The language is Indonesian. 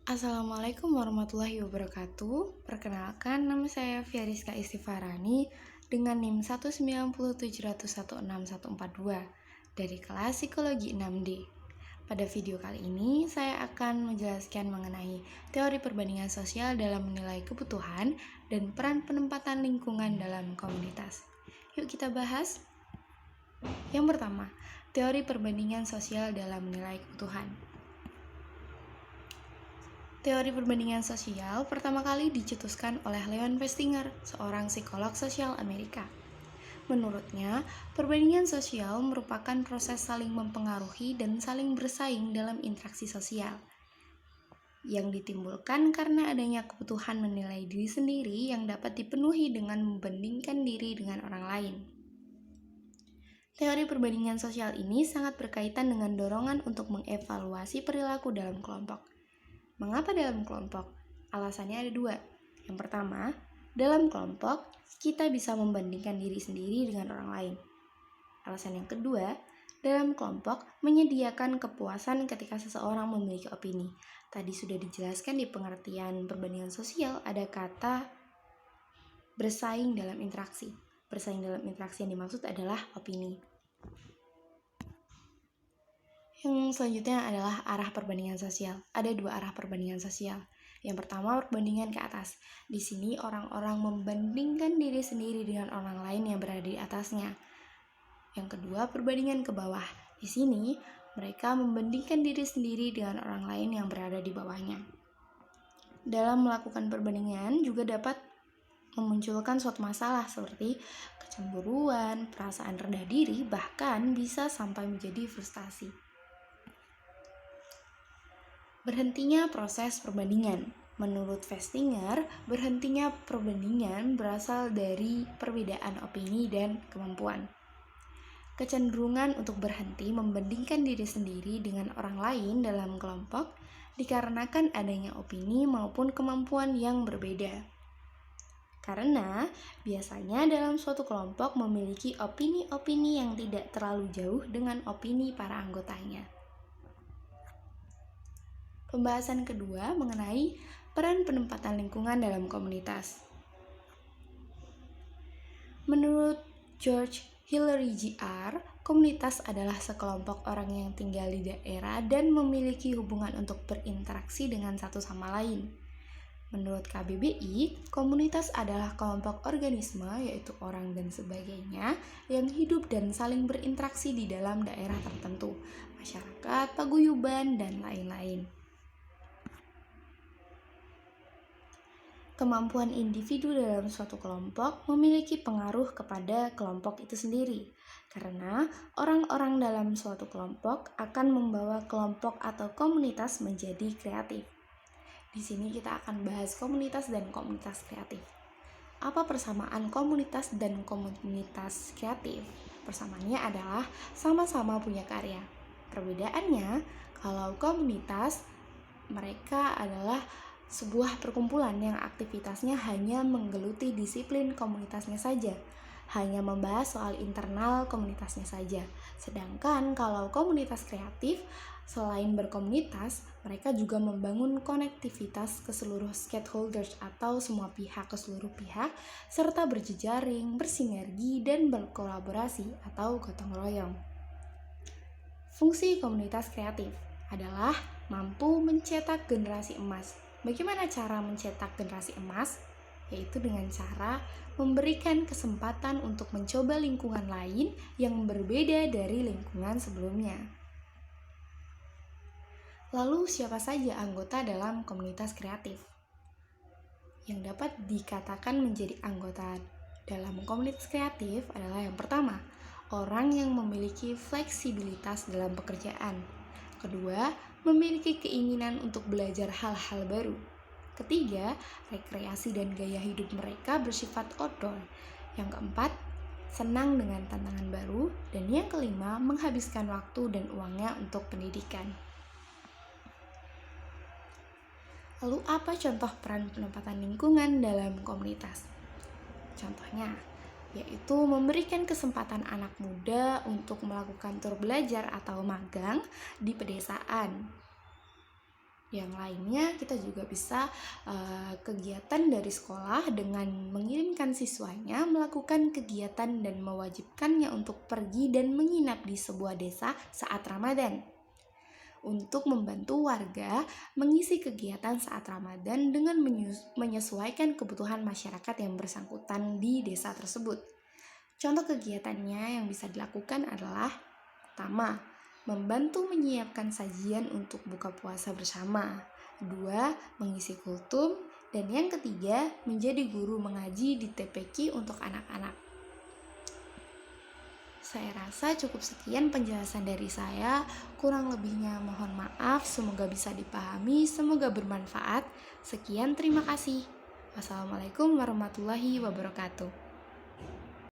Assalamualaikum warahmatullahi wabarakatuh. Perkenalkan, nama saya Fiariska Istifarani dengan NIM 19070116142 dari kelas Psikologi 6D. Pada video kali ini, saya akan menjelaskan mengenai teori perbandingan sosial dalam menilai kebutuhan dan peran penempatan lingkungan dalam komunitas. Yuk kita bahas. Yang pertama, teori perbandingan sosial dalam menilai kebutuhan. Teori perbandingan sosial pertama kali dicetuskan oleh Leon Festinger, seorang psikolog sosial Amerika. Menurutnya, perbandingan sosial merupakan proses saling mempengaruhi dan saling bersaing dalam interaksi sosial yang ditimbulkan karena adanya kebutuhan menilai diri sendiri yang dapat dipenuhi dengan membandingkan diri dengan orang lain. Teori perbandingan sosial ini sangat berkaitan dengan dorongan untuk mengevaluasi perilaku dalam kelompok. Mengapa dalam kelompok? Alasannya ada dua. Yang pertama, dalam kelompok kita bisa membandingkan diri sendiri dengan orang lain. Alasan yang kedua, dalam kelompok menyediakan kepuasan ketika seseorang memiliki opini. Tadi sudah dijelaskan di pengertian perbandingan sosial ada kata bersaing dalam interaksi. Bersaing dalam interaksi yang dimaksud adalah opini. Yang selanjutnya adalah arah perbandingan sosial. Ada dua arah perbandingan sosial. Yang pertama, perbandingan ke atas. Di sini orang-orang membandingkan diri sendiri dengan orang lain yang berada di atasnya. Yang kedua, perbandingan ke bawah. Di sini, mereka membandingkan diri sendiri dengan orang lain yang berada di bawahnya. Dalam melakukan perbandingan juga dapat memunculkan suatu masalah seperti kecemburuan, perasaan rendah diri, bahkan bisa sampai menjadi frustasi. Berhentinya proses perbandingan. Menurut Festinger, berhentinya perbandingan berasal dari perbedaan opini dan kemampuan. Kecenderungan untuk berhenti membandingkan diri sendiri dengan orang lain dalam kelompok dikarenakan adanya opini maupun kemampuan yang berbeda. Karena biasanya dalam suatu kelompok memiliki opini-opini yang tidak terlalu jauh dengan opini para anggotanya. Pembahasan kedua mengenai peran penempatan lingkungan dalam komunitas. Menurut George Hillary Jr., komunitas adalah sekelompok orang yang tinggal di daerah dan memiliki hubungan untuk berinteraksi dengan satu sama lain. Menurut KBBI, komunitas adalah kelompok organisme, yaitu orang dan sebagainya, yang hidup dan saling berinteraksi di dalam daerah tertentu, masyarakat, paguyuban, dan lain-lain. Kemampuan individu dalam suatu kelompok memiliki pengaruh kepada kelompok itu sendiri, karena orang-orang dalam suatu kelompok akan membawa kelompok atau komunitas menjadi kreatif. Di sini kita akan bahas komunitas dan komunitas kreatif. Apa persamaan komunitas dan komunitas kreatif? Persamaannya adalah sama-sama punya karya. Perbedaannya, kalau komunitas, mereka adalah sebuah perkumpulan yang aktivitasnya hanya menggeluti disiplin komunitasnya saja, hanya membahas soal internal komunitasnya saja. Sedangkan kalau komunitas kreatif, selain berkomunitas, mereka juga membangun konektivitas ke seluruh stakeholders atau semua pihak ke seluruh pihak, serta berjejaring, bersinergi, dan berkolaborasi atau gotong royong. Fungsi komunitas kreatif adalah mampu mencetak generasi emas. Bagaimana cara mencetak generasi emas? Yaitu dengan cara memberikan kesempatan untuk mencoba lingkungan lain yang berbeda dari lingkungan sebelumnya. Lalu siapa saja anggota dalam komunitas kreatif? Yang dapat dikatakan menjadi anggota dalam komunitas kreatif adalah yang pertama, orang yang memiliki fleksibilitas dalam pekerjaan. Kedua, memiliki keinginan untuk belajar hal-hal baru. Ketiga, rekreasi dan gaya hidup mereka bersifat outdoor. Yang keempat, senang dengan tantangan baru. Dan yang kelima, menghabiskan waktu dan uangnya untuk pendidikan. Lalu apa contoh peran penempatan lingkungan dalam komunitas? Contohnya, yaitu memberikan kesempatan anak muda untuk melakukan tur belajar atau magang di pedesaan. Yang lainnya kita juga bisa kegiatan dari sekolah dengan mengirimkan siswanya melakukan kegiatan dan mewajibkannya untuk pergi dan menginap di sebuah desa saat Ramadan. Untuk membantu warga mengisi kegiatan saat Ramadan dengan menyesuaikan kebutuhan masyarakat yang bersangkutan di desa tersebut. Contoh kegiatannya yang bisa dilakukan adalah: pertama, membantu menyiapkan sajian untuk buka puasa bersama. Kedua, mengisi kultum. Dan yang ketiga, menjadi guru mengaji di TPQ untuk anak-anak. Saya rasa cukup sekian penjelasan dari saya. Kurang lebihnya mohon maaf, semoga bisa dipahami, semoga bermanfaat. Sekian, terima kasih. Wassalamualaikum warahmatullahi wabarakatuh.